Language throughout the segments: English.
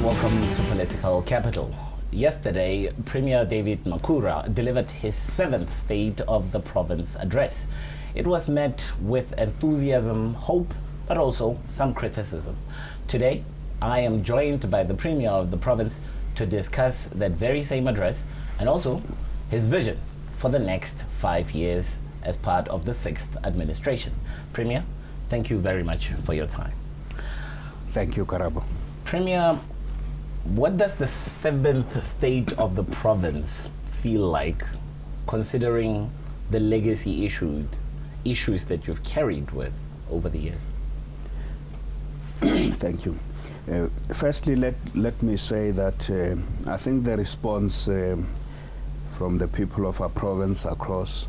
welcome to Political Capital. Yesterday, Premier David Makhura delivered his 7th State of the Province address. It was met with enthusiasm, hope, but also some criticism. Today, I am joined by the Premier of the province to discuss that very same address and also his vision for the next 5 years as part of the 6th administration. Premier, thank you very much for your time. Thank you, Karabo. Premier, what does the 7th State of the Province feel like, considering the legacy issues that you've carried with over the years? Thank you. Firstly, let me say that I think the response from the people of our province across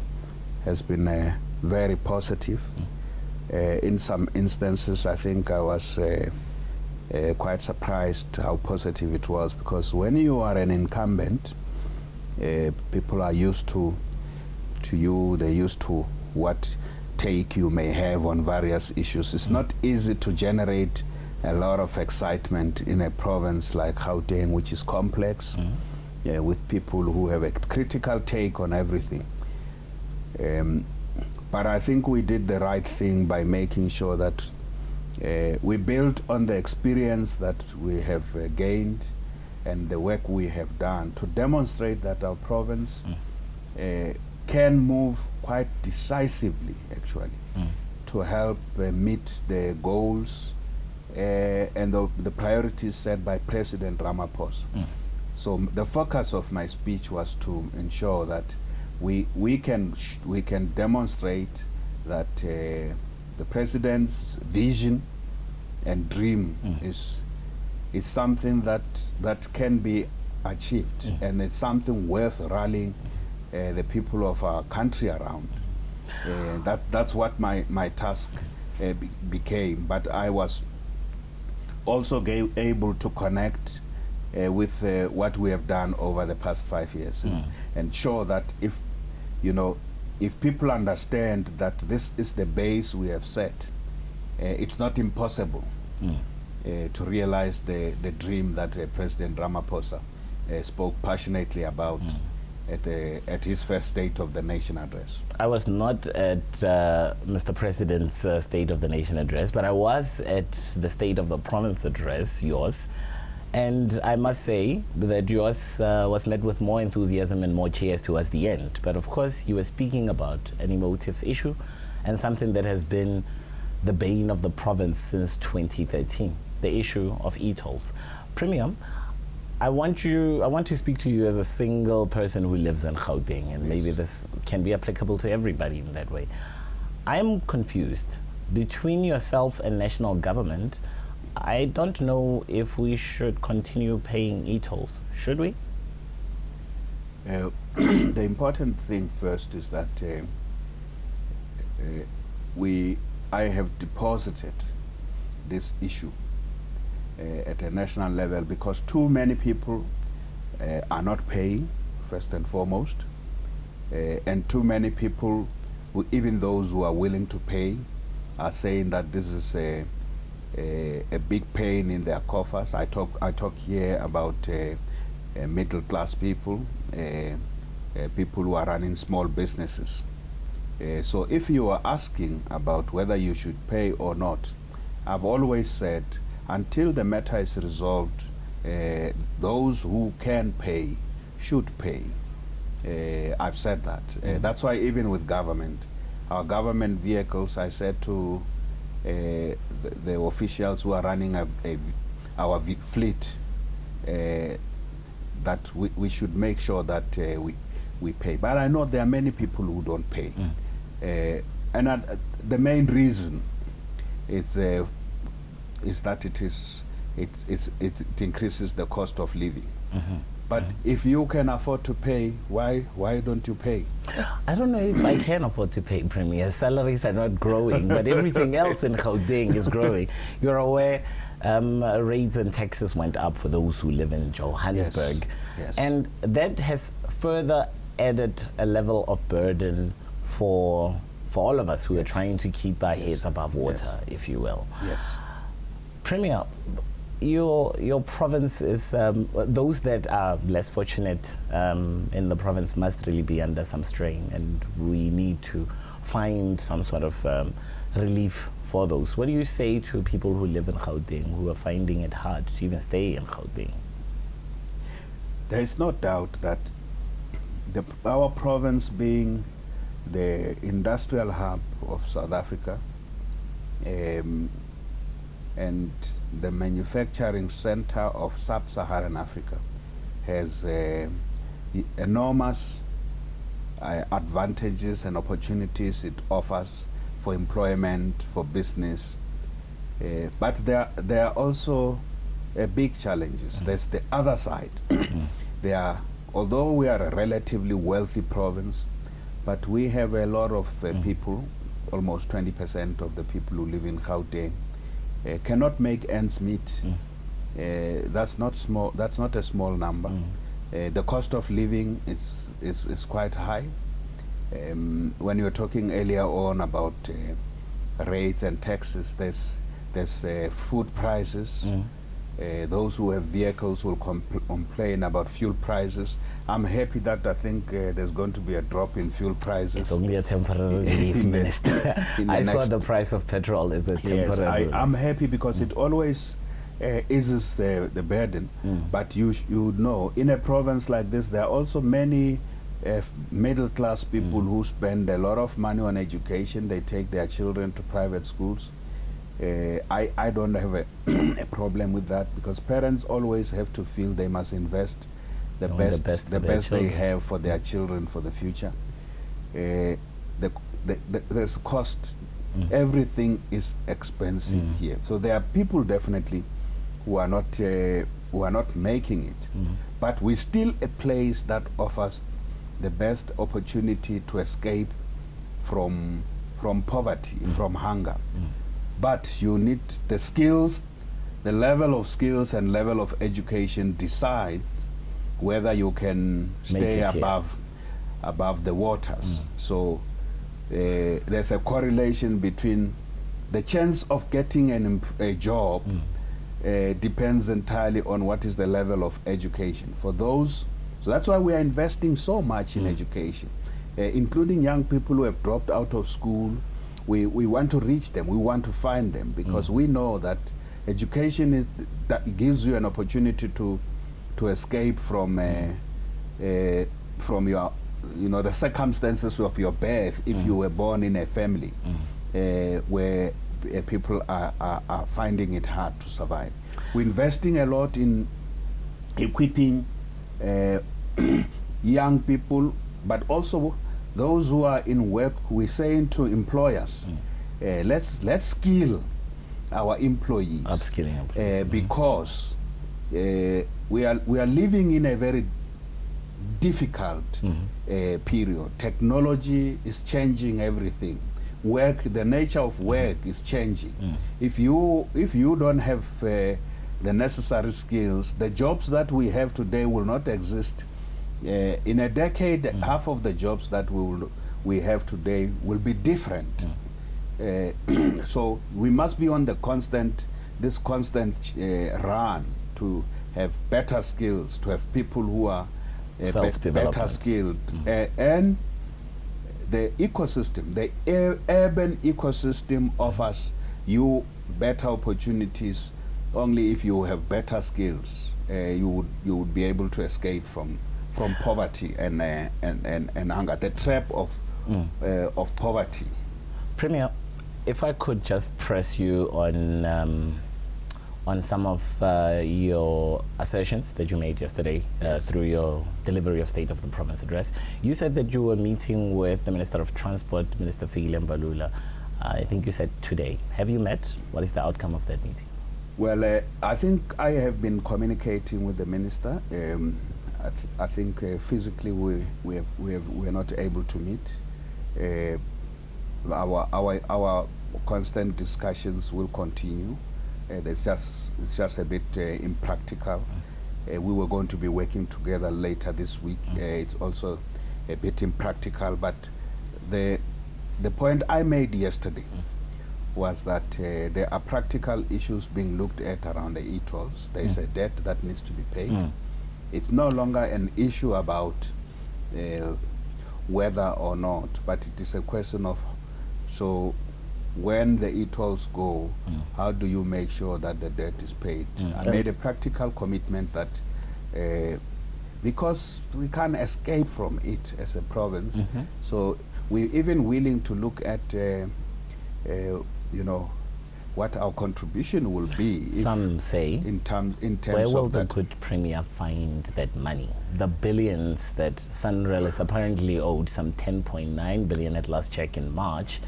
has been very positive. In some instances, I think I was quite surprised how positive it was, because when you are an incumbent, people are used to you, they're used to what take you may have on various issues. It's not easy to generate a lot of excitement in a province like Gauteng, which is complex, with people who have a critical take on everything. But I think we did the right thing by making sure that we built on the experience that we have gained and the work we have done to demonstrate that our province can move quite decisively, actually, to help meet the goals and the priorities set by President Ramaphosa. So the focus of my speech was to ensure that we can demonstrate that the president's vision and dream is something that can be achieved, and it's something worth rallying the people of our country around. That's what my task became. But I was also able to connect with what we have done over the past 5 years, and show that if people understand that this is the base we have set, it's not impossible to realize the dream that President Ramaphosa spoke passionately about at his first State of the Nation address. I was not at Mr. President's State of the Nation address, but I was at the State of the Province address, yours. And I must say that yours was met with more enthusiasm and more cheers towards the end. But of course, you were speaking about an emotive issue and something that has been the bane of the province since 2013, the issue of e-tolls. Premier, I want to speak to you as a single person who lives in Gauteng, and maybe this can be applicable to everybody in that way. I'm confused. Between yourself and national government, I don't know if we should continue paying e-tolls. Should we? The important thing first is that I have deposited this issue at a national level because too many people are not paying, first and foremost, and too many people, even those who are willing to pay, are saying that this is a big pain in their coffers. I talk here about middle class people, people who are running small businesses. So if you are asking about whether you should pay or not, I've always said until the matter is resolved, those who can pay should pay. I've said that. That's why even with government, our government vehicles, I said to the officials who are running our fleet that we should make sure that we pay. But I know there are many people who don't pay. And the main reason is that it increases the cost of living. But if you can afford to pay, why don't you pay? I don't know if I can afford to pay, Premier. Salaries are not growing, but everything else in Gauteng is growing. You're aware rates and taxes went up for those who live in Johannesburg. Yes. And that has further added a level of burden for all of us who are trying to keep our heads above water, if you will. Yes. Premier, your province is those that are less fortunate in the province must really be under some strain, and we need to find some sort of relief for those. What do you say to people who live in Gauteng who are finding it hard to even stay in Gauteng? There is no doubt that our province, being the industrial hub of South Africa and the manufacturing center of sub-Saharan Africa, has enormous advantages and opportunities it offers for employment, for business. But there are also big challenges. There's the other side. Although we are a relatively wealthy province, but we have a lot of people, almost 20% of the people who live in Gauteng, cannot make ends meet. That's not small. That's not a small number. The cost of living is quite high. When you were talking earlier on about rates and taxes, there's food prices. Those who have vehicles will complain about fuel prices. I'm happy that I think there's going to be a drop in fuel prices. It's only a temporary relief, Minister. I saw the price of petrol is a temporary. Yes, I'm happy because it always eases the burden. But you know, in a province like this, there are also many middle-class people who spend a lot of money on education. They take their children to private schools. I don't have a problem with that, because parents always have to feel they must invest the best they have for their children for the future. There's cost. Everything is expensive here. So there are people definitely who are not making it. But we're still a place that offers the best opportunity to escape from poverty, from hunger. But you need the skills, the level of skills and level of education decides whether you can stay above the waters. So there's a correlation between the chance of getting a job depends entirely on what is the level of education for those. So that's why we are investing so much in education, including young people who have dropped out of school. We want to reach them, we want to find them, because we know that education that gives you an opportunity to escape from your, the circumstances of your birth, if you were born in a family where people are finding it hard to survive. We're investing a lot in equipping young people, but also those who are in work. We're saying to employers, let's skill our employees, upskilling employees, because we are living in a very difficult period. Technology is changing everything. The nature of work is changing. If you don't have the necessary skills, the jobs that we have today will not exist. In a decade, half of the jobs that we have today will be different. So we must be on this constant run to have better skills, to have people who are better skilled, and the ecosystem, the urban ecosystem offers you better opportunities. Only if you have better skills, you would be able to escape from poverty and hunger, the trap of poverty. Premier, if I could just press you on some of your assertions that you made yesterday through your delivery of State of the Province address. You said that you were meeting with the Minister of Transport, Minister Fikile Mbalula. I think you said today. Have you met? What is the outcome of that meeting? Well, I think I have been communicating with the minister. I think physically we're not able to meet. Our constant discussions will continue. It's just a bit impractical. We were going to be working together later this week. It's also a bit impractical, but the point I made yesterday was that there are practical issues being looked at around the e-tolls. There is a debt that needs to be paid. It's no longer an issue about whether or not, but it is a question of, so when the e-tolls go, how do you make sure that the debt is paid? I made a practical commitment that because we can't escape from it as a province, so we're even willing to look at you know, what our contribution will be. Some say, in terms where will of the that good Premier find that money? The billions that Sunrail is apparently owed, some 10.9 billion at last check in March.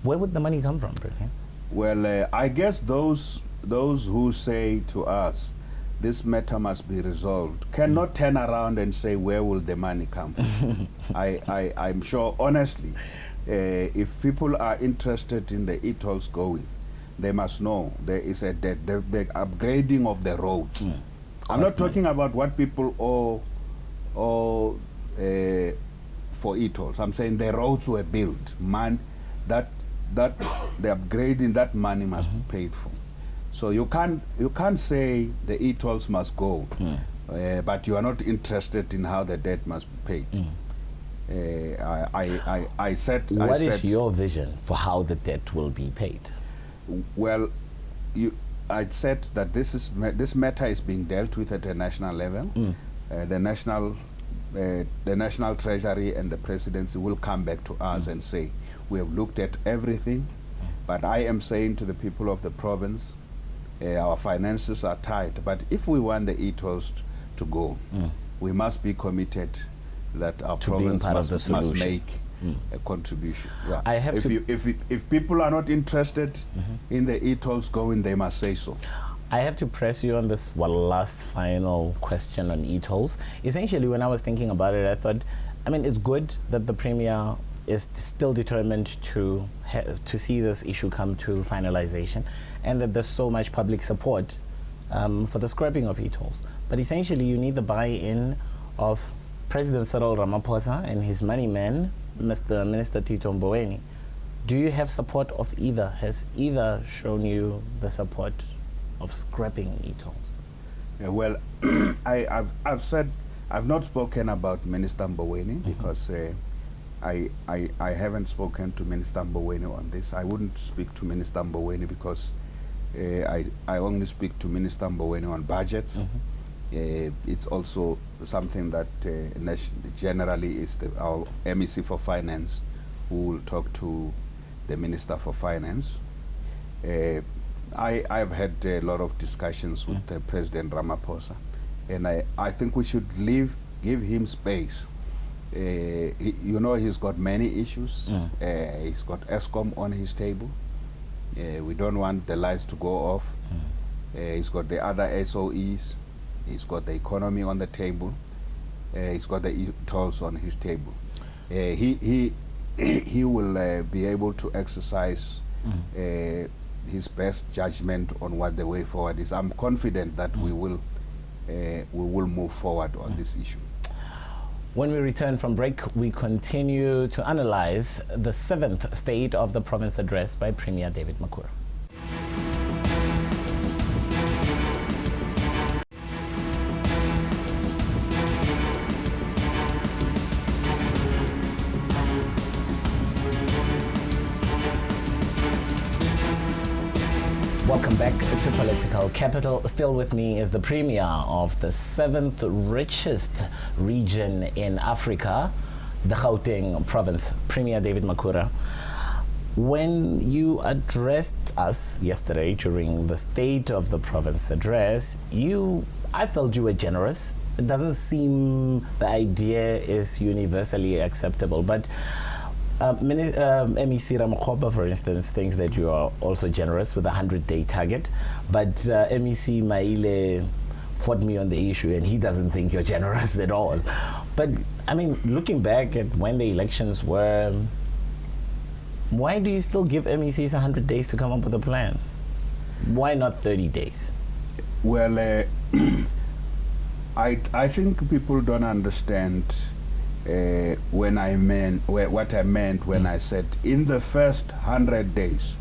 Where would the money come from, Premier? Well, I guess those who say to us, this matter must be resolved, cannot turn around and say, where will the money come from? I'm sure, honestly, if people are interested in the e-tolls going, they must know there is a debt, the upgrading of the roads. I'm not talking about what people owe for e-tolls. I'm saying the roads were built. That the upgrading, that money must be paid for. So you can't say the e-tolls must go, but you are not interested in how the debt must be paid. I said. What is your vision for how the debt will be paid? Well, I said that this matter is being dealt with at a national level. The national treasury and the presidency will come back to us and say, we have looked at everything, but I am saying to the people of the province, our finances are tight, but if we want the e-tolls to go, we must be committed that our province must make a contribution. Yeah. I have if people are not interested in the e-tolls going, they must say so. I have to press you on this one last final question on e-tolls. Essentially, when I was thinking about it, I thought, I mean, it's good that the Premier is still determined to see this issue come to finalization, and that there's so much public support for the scrapping of e-tolls. But essentially, you need the buy-in of President Cyril Ramaphosa and his money man, Mr. Minister Tito Mboweni. Do you have support of either? Has either shown you the support of scrapping e-tolls? Yeah, well, I've said, I've not spoken about Minister Mboweni because I haven't spoken to Minister Mboweni on this. I wouldn't speak to Minister Mboweni because I only speak to Minister Mboweni on budgets. It's also something that generally is our MEC for Finance who will talk to the Minister for Finance. I've had a lot of discussions with President Ramaphosa, and I think we should give him space. You know, he's got many issues. He's got ESCOM on his table. We don't want the lights to go off. He's got the other SOEs. He's got the economy on the table. He's got the e-tolls on his table. He will be able to exercise his best judgment on what the way forward is. I'm confident that we will move forward on this issue. When we return from break, we continue to analyze the 7th State of the Province address by Premier David Makhura. Welcome back to Political Capital. Still with me is the Premier of the 7th richest region in Africa, the Gauteng Province, Premier David Makhura. When you addressed us yesterday during the State of the Province address, I felt you were generous. It doesn't seem the idea is universally acceptable, but MEC Ramokgopa, for instance, thinks that you are also generous with a 100-day target, but MEC Maile fought me on the issue and he doesn't think you're generous at all. But I mean, looking back at when the elections were, why do you still give MECs 100 days to come up with a plan? Why not 30 days? Well, I think people don't understand what I meant when I said in the first 100 days,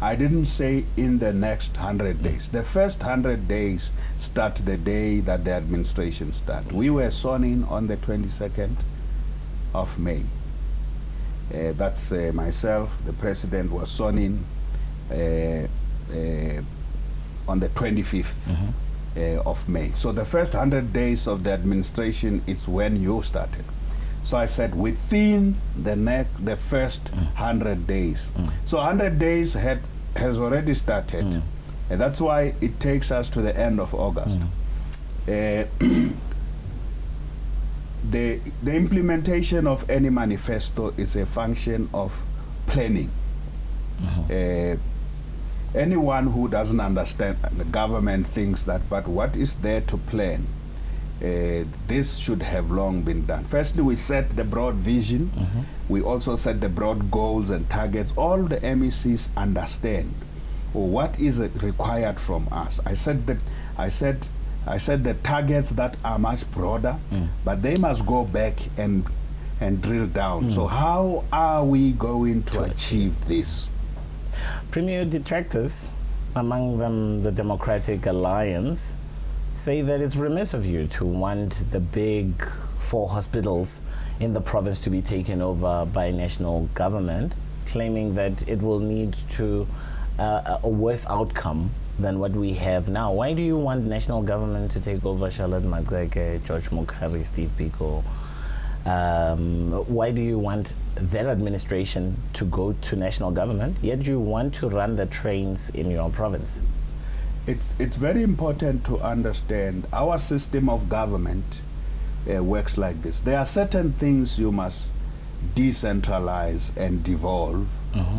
I didn't say in the next 100 days. The first 100 days start the day that the administration starts. We were sworn in on the 22nd of May. That's myself. The president was sworn in on the 25th of May. So the first 100 days of the administration is when you started. So I said within the first 100 days. So 100 days has already started. And that's why it takes us to the end of August. The implementation of any manifesto is a function of planning. Anyone who doesn't understand the government thinks that, but what is there to plan? This should have long been done. Firstly, we set the broad vision. We also set the broad goals and targets. All the MECs understand what is required from us. I said the targets that are much broader, but they must go back and drill down. So how are we going to achieve this? Premier, detractors, among them the Democratic Alliance, say that it's remiss of you to want the big 4 hospitals in the province to be taken over by national government, claiming that it will lead to a worse outcome than what we have now. Why do you want national government to take over Charlotte Maxeke, George Mukhari, Steve Biko? Why do you want that administration to go to national government, yet you want to run the trains in your province? It's very important to understand our system of government works like this. There are certain things you must decentralize and devolve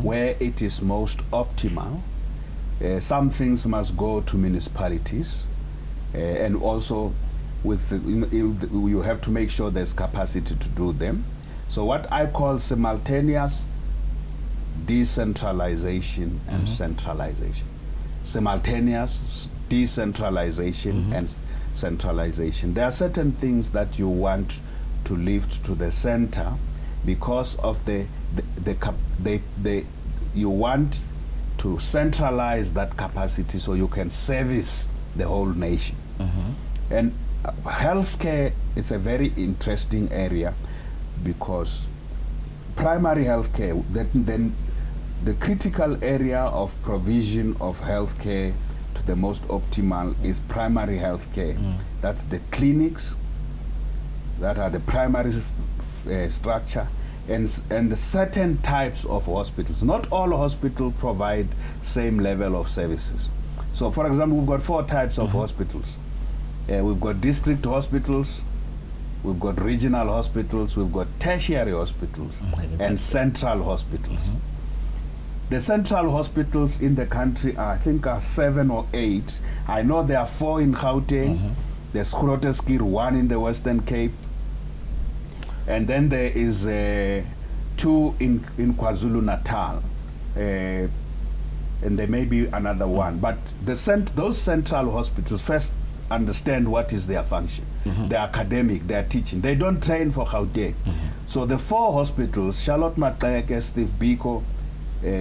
where it is most optimal. Some things must go to municipalities, and also you have to make sure there's capacity to do them. So what I call simultaneous decentralization and centralization. Simultaneous decentralization and centralization. There are certain things that you want to lift to the center because of you want to centralize that capacity so you can service the whole nation. And healthcare is a very interesting area because primary healthcare, then the critical area of provision of healthcare to the most optimal is primary healthcare. That's the clinics that are the primary structure, and the certain types of hospitals. Not all hospitals provide same level of services. So for example, we've got 4 types of hospitals. We've got district hospitals, we've got regional hospitals, we've got tertiary hospitals, and central hospitals. The central hospitals in the country I think are 7 or 8. I know there are 4 in Gauteng. There's Grooteskier, 1 in the Western Cape. And then there is 2 in KwaZulu-Natal. And there may be another one. But those central hospitals first understand what is their function. They're academic, they're teaching. They don't train for Gauteng. So the 4 hospitals, Charlotte Maxeke, Steve Biko,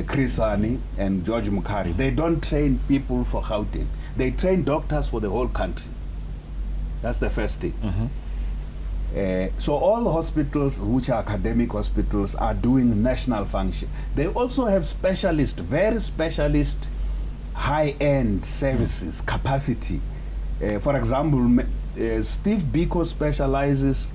Chris Hani, and George Mukhari, they don't train people for Gauteng. They train doctors for the whole country. That's the first thing. So all the hospitals which are academic hospitals are doing national function. They also have specialists, very specialist, high-end services, capacity. For example, Steve Biko specializes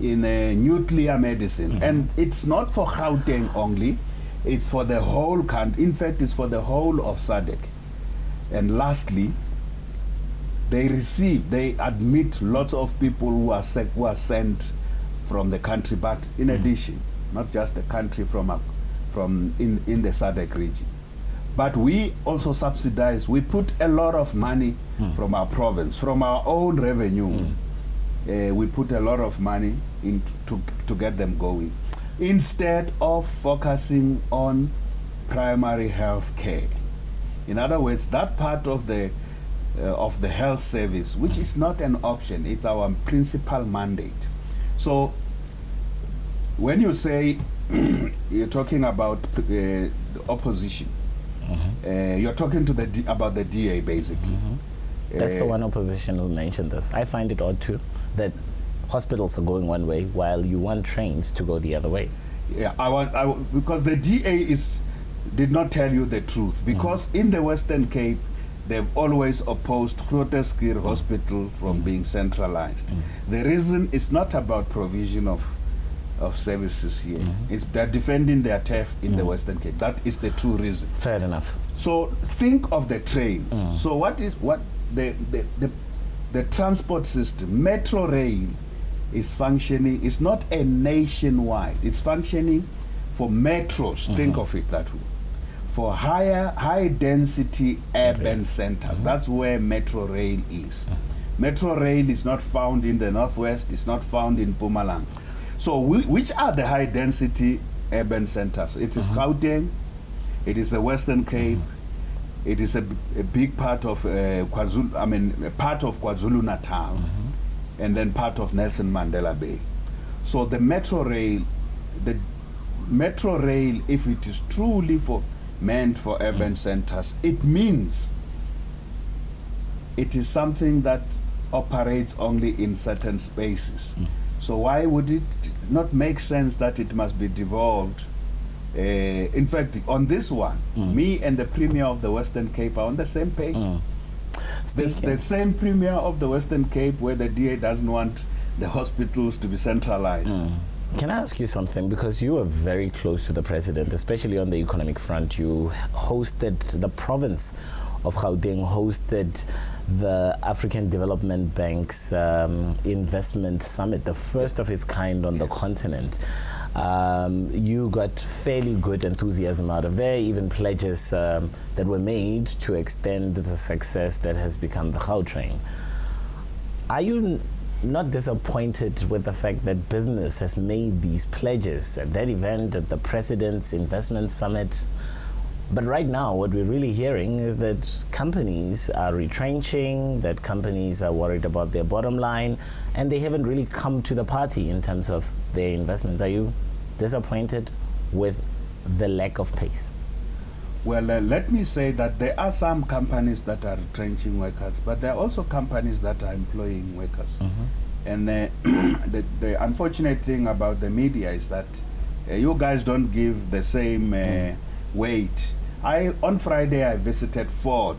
in nuclear medicine, and it's not for Gauteng only, it's for the whole country. In fact, it's for the whole of SADC. And lastly, they admit lots of people who are sent from the country, but in addition, not just the country from in the SADC region. But we also subsidize, we put a lot of money from our province, from our own revenue. We put a lot of money to get them going, instead of focusing on primary health care. In other words, that part of the health service, which is not an option, it's our principal mandate. So when you say you're talking about the opposition, You're talking to about the DA, basically. That's the one opposition who mentioned this. I find it odd too that hospitals are going one way while you want trains to go the other way. Yeah, because the DA did not tell you the truth. Because in the Western Cape, they've always opposed Groote Hospital from being centralized. The reason is not about provision of services here. It's they're defending their turf in the Western Cape. That is the true reason. Fair enough. So think of the trains. So what the transport system, Metro Rail is functioning. It's not a nationwide. It's functioning for metros. Think of it that way. For high density urban centers. That's where Metro Rail is. Metro Rail is not found in the Northwest. It's not found in Mpumalanga. So which are the high density urban centers? It is Gauteng. It is the Western Cape. It is a big part of part of KwaZulu-Natal, and then part of Nelson Mandela Bay. So the Metro Rail, if it is truly meant for urban centers, it means it is something that operates only in certain spaces. So why would it not make sense that it must be devolved? In fact, on this one, me and the Premier of the Western Cape are on the same page. The same Premier of the Western Cape where the DA doesn't want the hospitals to be centralized. Can I ask you something? Because you are very close to the president, especially on the economic front. You hosted the province of Gauteng, hosted the African Development Bank's investment summit, the first of its kind on the continent. You got fairly good enthusiasm out of there, even pledges that were made to extend the success that has become the Gautrain. Are you not disappointed with the fact that business has made these pledges at that event, at the President's Investment Summit? But right now, what we're really hearing is that companies are retrenching, that companies are worried about their bottom line, and they haven't really come to the party in terms of their investments. Are you disappointed with the lack of pace? Well, let me say that there are some companies that are retrenching workers, but there are also companies that are employing workers. And the unfortunate thing about the media is that you guys don't give the same weight. On Friday, I visited Ford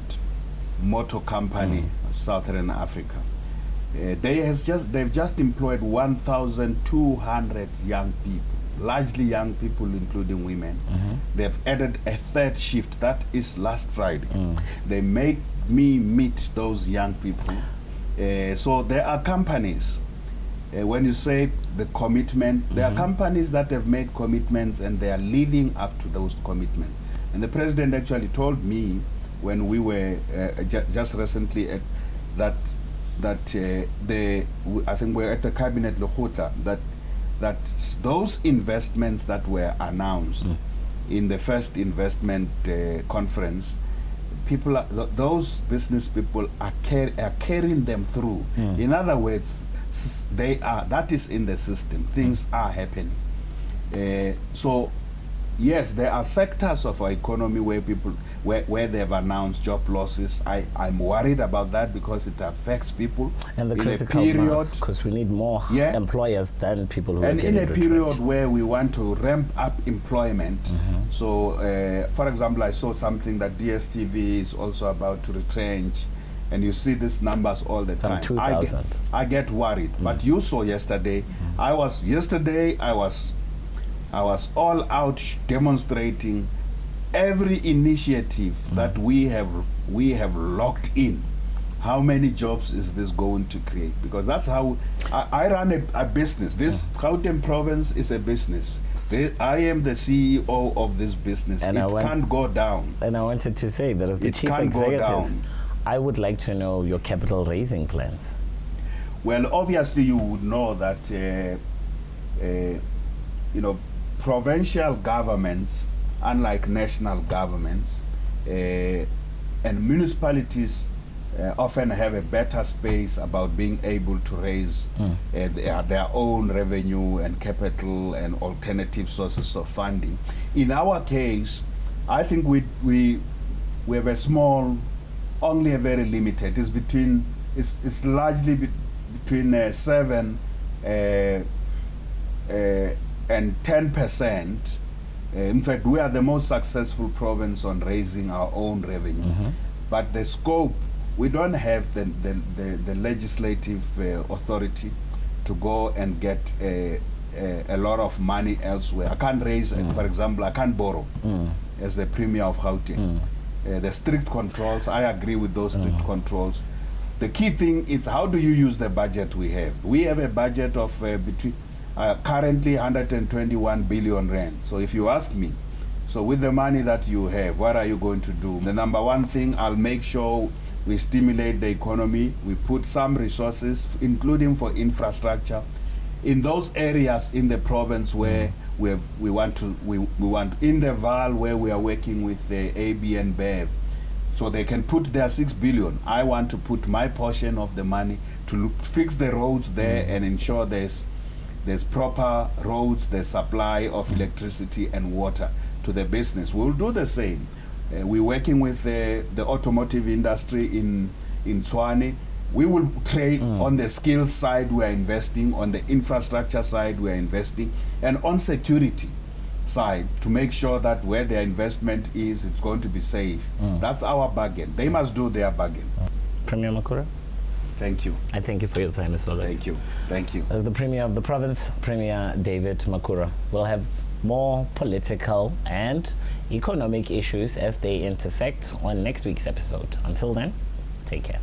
Motor Company of Southern Africa. They've just employed 1,200 young people, largely young people, including women. They've added a third shift. That is last Friday. They made me meet those young people. So there are companies. When you say the commitment, there are companies that have made commitments and they are living up to those commitments. And the president actually told me when we were just recently at I think we're at the cabinet Lekgotla, that those investments that were announced in the first investment conference, those business people are carrying them through. In other words, that is in the system. Things are happening. So yes, there are sectors of our economy where they've announced job losses. I'm worried about that because it affects people. And the critical mass, because we need more employers than people who are getting retrenched. And in a period where we want to ramp up employment. So, for example, I saw something that DSTV is also about to retrench. And you see these numbers all the time. 2,000. I get worried. But you saw yesterday. I was all out demonstrating every initiative that we have locked in. How many jobs is this going to create? Because that's how I run a business. This Gauteng province is a business. I am the CEO of this business. And it can't go down. And I wanted to say that as the chief executive, I would like to know your capital raising plans. Well, obviously you would know that provincial governments, unlike national governments, and municipalities often have a better space about being able to raise their own revenue and capital and alternative sources of funding. In our case, I think we we have a small, only a very limited. It's largely between 7 and 10%. In fact, we are the most successful province on raising our own revenue. But the scope, we don't have the legislative authority to go and get a lot of money elsewhere. I can't raise, for example, I can't borrow as the Premier of Gauteng. The strict controls, I agree with those strict controls. The key thing is, how do you use the budget we have? We have a budget of between currently 121 billion rand. So if you ask me, so with the money that you have, what are you going to do? The number one thing, I'll make sure we stimulate the economy. We put some resources, including for infrastructure, in those areas in the province where we want in the Val, where we are working with the AB and BEV, so they can put their 6 billion. I want to put my portion of the money to fix the roads there and ensure there's proper roads, the supply of electricity and water to the business. We'll do the same. We're working with the automotive industry in Tshwane. We will trade on the skills side, we are investing, on the infrastructure side, we are investing, and on security side to make sure that where their investment is, it's going to be safe. That's our bargain. They must do their bargain. Premier Makhura, thank you. I thank you for your time as always. Thank you. Thank you. As the Premier of the province, Premier David Makhura, we'll have more political and economic issues as they intersect on next week's episode. Until then, take care.